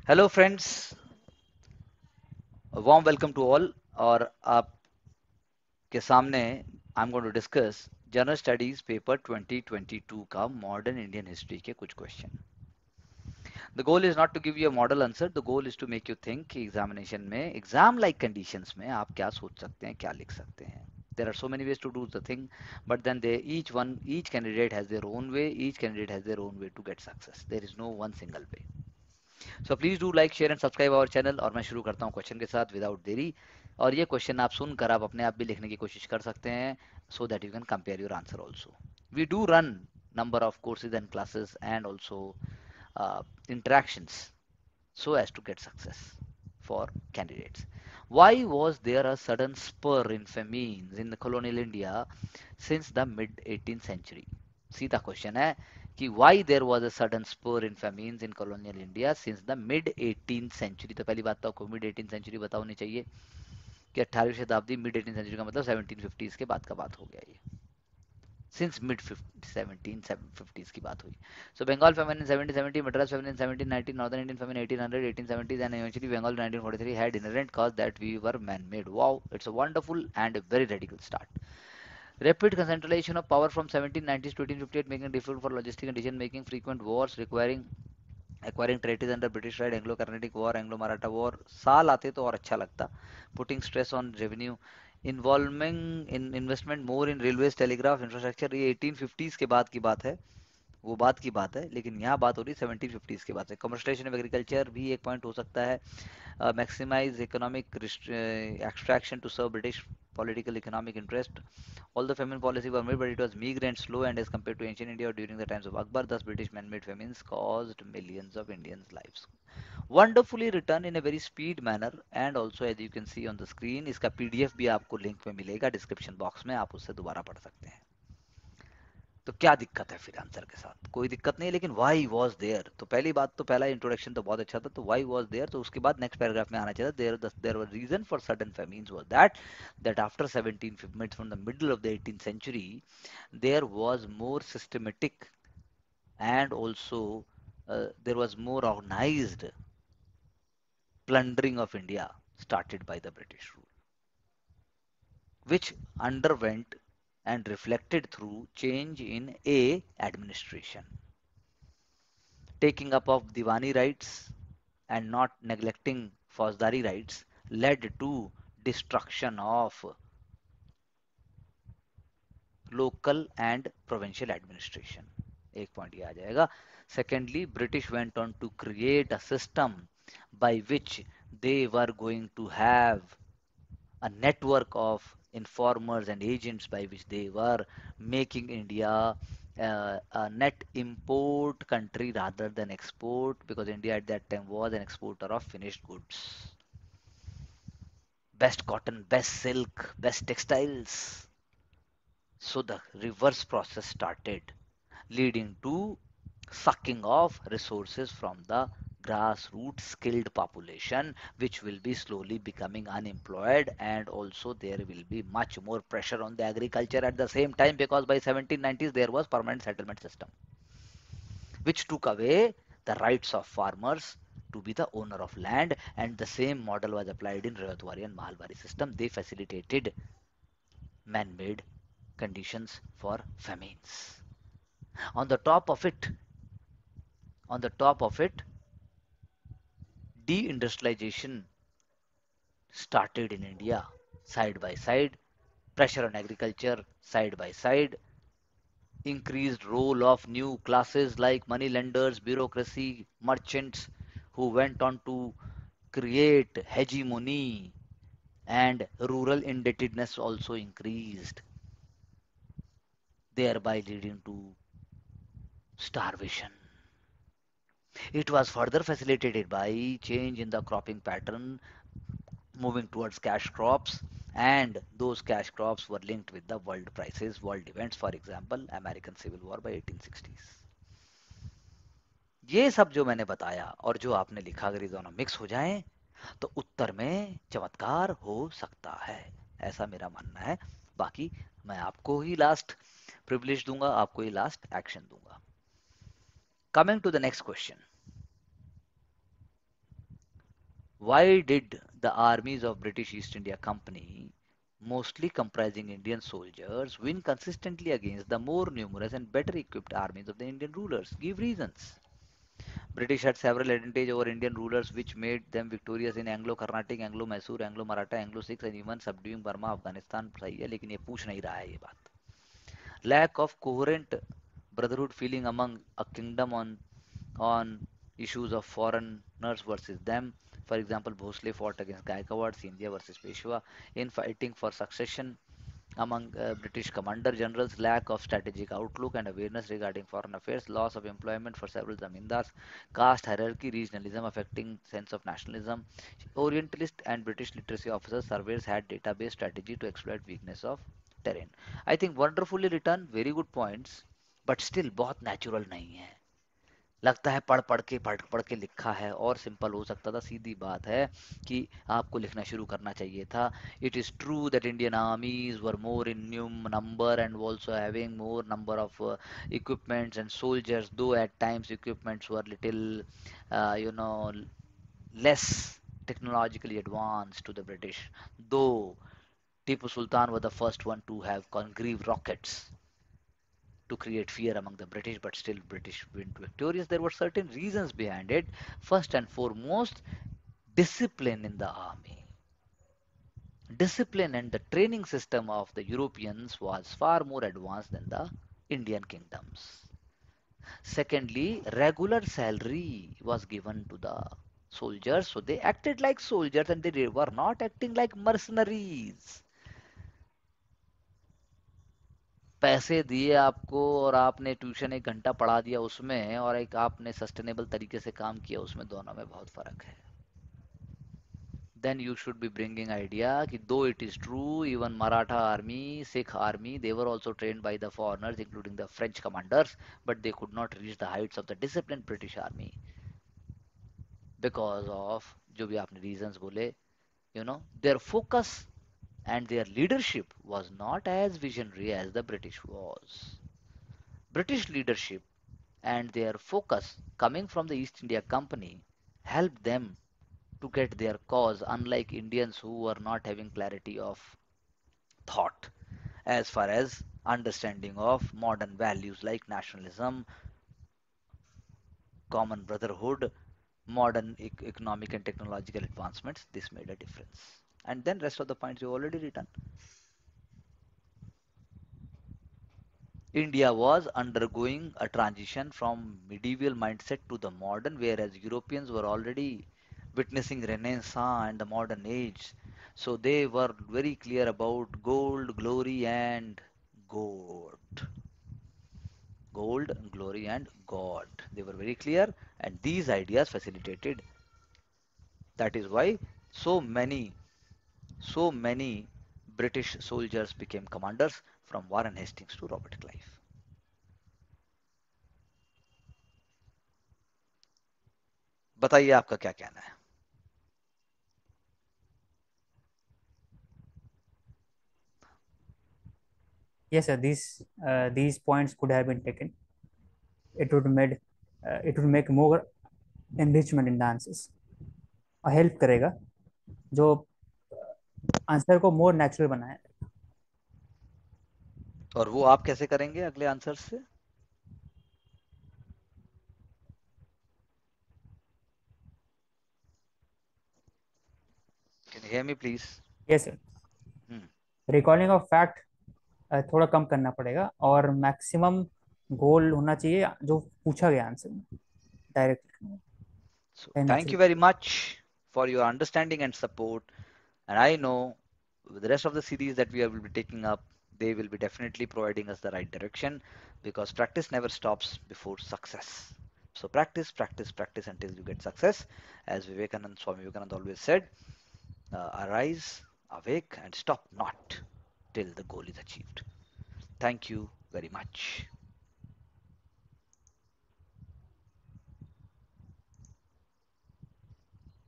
Hello friends, warm welcome to all. और आपके सामने I am going to discuss general studies paper 2022 का modern Indian history के कुछ question. The goal is not to give you a model answer, the goal is to make you think कि examination में exam like conditions में आप क्या सोच सकते हैं, क्या लिख सकते हैं। There are so many ways to do the thing, but then each candidate has their own way, each candidate has their own way to get success. There is no one single way. So please do like share and subscribe our channel. और मैं शुरू करता हूँ question के साथ without देरी। और ये क्वेश्चन आप सुनकर आप अपने आप भी लिखने की कोशिश कर सकते हैं, so that you can compare your answer also. We do run number of courses and classes and also interactions so as to get success for candidates. Why was there a sudden spur in famines in the colonial India since the mid 18th century? सीधा question है कि why there was a sudden spur in famines in colonial India since the mid 18th century। तो पहली बात तो आपको mid 18th century पता होनी चाहिए कि 18वीं शताब्दी, मिड 18th सेंचुरी का मतलब 1750s के बाद का बात हो गया ये। सिंस मिड 1750s की बात हुई। So Bengal famine in 1770, Madras famine in 1790, northern Indian famine 1800, 1870s and eventually Bengal 1943 had inherent cause that we were man made. Wow, it's a wonderful and very radical start. Rapid concentration of power from 1790s to 1858 making it difficult for logistic and decision making, frequent wars requiring acquiring territories under British ride, Anglo Carnatic War, Anglo Maratha War। साल आते तो और अच्छा लगता। Putting stress on revenue, involving in investment more in railways, telegraph, infrastructure। ये 1850s के बाद की बात है, वो बात की बात है, लेकिन यहाँ बात हो रही 1750s के बाद से। कमर्शलाइजेशन ऑफ एग्रीकल्चर भी एक पॉइंट हो सकता है। Maximize economic extraction to serve British political economic interest. Although famine policy was made, but it was meager and slow, and as compared to ancient India during the times of Akbar, thus British man-made famines caused millions of Indians' lives. Wonderfully written in a very speed manner, and also as you can see on the screen, इसका PDF भी आपको link में मिलेगा description box में, आप उससे दोबारा पढ़ सकते हैं। तो क्या दिक्कत है फिर आंसर के साथ? कोई दिक्कत नहीं है, लेकिन वाई वॉज देयर। तो पहली बात तो पहला इंट्रोडक्शन तो बहुत अच्छा था, तो वाई वॉज देयर, तो उसके बाद नेक्स्ट पैराग्राफ में आना चाहिए there were reason for sudden famines was that after 17 from the middle of the 18th century there was more systematic and also there was more organised plundering of India started by the British rule, which underwent and reflected through change in a administration, taking up of Diwani rights and not neglecting Fauzdari rights led to destruction of local and provincial administration। एक point ये आ जाएगा। Secondly, British went on to create a system by which they were going to have a network of informers and agents by which they were making India a net import country rather than export, because India at that time was an exporter of finished goods. Best cotton, best silk, best textiles. So the reverse process started, leading to sucking of resources from the grassroots skilled population, which will be slowly becoming unemployed, and also there will be much more pressure on the agriculture at the same time, because by 1790s there was permanent settlement system which took away the rights of farmers to be the owner of land, and the same model was applied in Rayatwari and Mahalwari system. They facilitated man-made conditions for famines. On the top of it, on the top of it, deindustrialization started in India side by side, pressure on agriculture side by side, increased role of new classes like money lenders, bureaucracy, merchants, who went on to create hegemony, and rural indebtedness also increased, thereby leading to starvation. It was further facilitated by change in the cropping pattern, moving towards cash crops, and those cash crops were linked with the world prices, world events, for example, American Civil War by 1860s। ये सब जो मैंने बताया और जो आपने लिखा, अगर ये दोनों मिक्स हो जाएं तो उत्तर में चमत्कार हो सकता है, ऐसा मेरा मानना है। बाकी मैं आपको ही लास्ट प्रिविलेज दूंगा, आपको ही लास्ट एक्शन दूंगा। Coming to the next question, Why did the armies of British East India Company, mostly comprising Indian soldiers, win consistently against the more numerous and better equipped armies of the Indian rulers? Give reasons. British had several advantages over Indian rulers which made them victorious in Anglo-Carnatic, Anglo-Mysore, Anglo-Maratha, Anglo-Sikhs and even subduing Burma, Afghanistan. सही है लेकिन ये पूछ नहीं रहा है ये बात. Lack of coherent brotherhood feeling among a kingdom on issues of foreigners versus them. For example, Bhosle fought against Gaekwad, Scindia versus Peshwa in fighting for succession among British commander generals, lack of strategic outlook and awareness regarding foreign affairs, loss of employment for several zamindars, caste hierarchy, regionalism affecting sense of nationalism. Orientalist and British literacy officers surveys had database strategy to exploit weakness of terrain. I think wonderfully written, very good points, but still बहुत natural नहीं है. लगता है पढ़ पढ़ के लिखा है और सिंपल हो सकता था. सीधी बात है कि आपको लिखना शुरू करना चाहिए था. It is true that Indian आर्मीज were more in number and also having more number of equipments and soldiers, though at times equipments were little you know less technologically advanced to the British, though Tipu Sultan was the first one to have congreve rockets to create fear among the British, but still British went victorious. There were certain reasons behind it. First and foremost, discipline in the army. Discipline and the training system of the Europeans was far more advanced than the Indian kingdoms. Secondly, regular salary was given to the soldiers, so they acted like soldiers and they were not acting like mercenaries. पैसे दिए आपको और आपने tuition 1 घंटा पढ़ा दिया उसमें और एक आपने सस्टेनेबल तरीके से काम किया उसमें दोनों में बहुत फर्क है. Then you should be bringing idea कि though it is true even Maratha army, Sikh army, they were also trained by the foreigners including the French commanders, but they could not reach the heights of the disciplined British army because of जो भी आपने reasons बोले, their focus and their leadership was not as visionary as the British was. British leadership and their focus coming from the East India Company helped them to get their cause, unlike Indians who were not having clarity of thought as far as understanding of modern values like nationalism, common brotherhood, modern economic and technological advancements. This made a difference. And then rest of the points you already written. India was undergoing a transition from medieval mindset to the modern, whereas Europeans were already witnessing Renaissance and the modern age. So they were very clear about gold, glory, and God. Gold, glory, and God. They were very clear, and these ideas facilitated. That is why so many, so many British soldiers became commanders from Warren Hastings to Robert Clive. बताइए आपका क्या कहना है. Yes, sir. These points could have been taken. It would made it would make more enrichment in the answers और help करेगा जो answer को more natural बनाए. और वो आप कैसे करेंगे अगले आंसर से. Can you hear me please. Yes sir. Recording of fact थोड़ा कम करना पड़ेगा और मैक्सिमम गोल होना चाहिए जो पूछा गया आंसर में direct So thank natural. you very much for your understanding and support. And I know with the rest of the series that we will be taking up, they will be definitely providing us the right direction because practice never stops before success. So practice, practice, practice until you get success. As Vivekanand, Swami Vivekananda always said, arise, awake, and stop not till the goal is achieved. Thank you very much.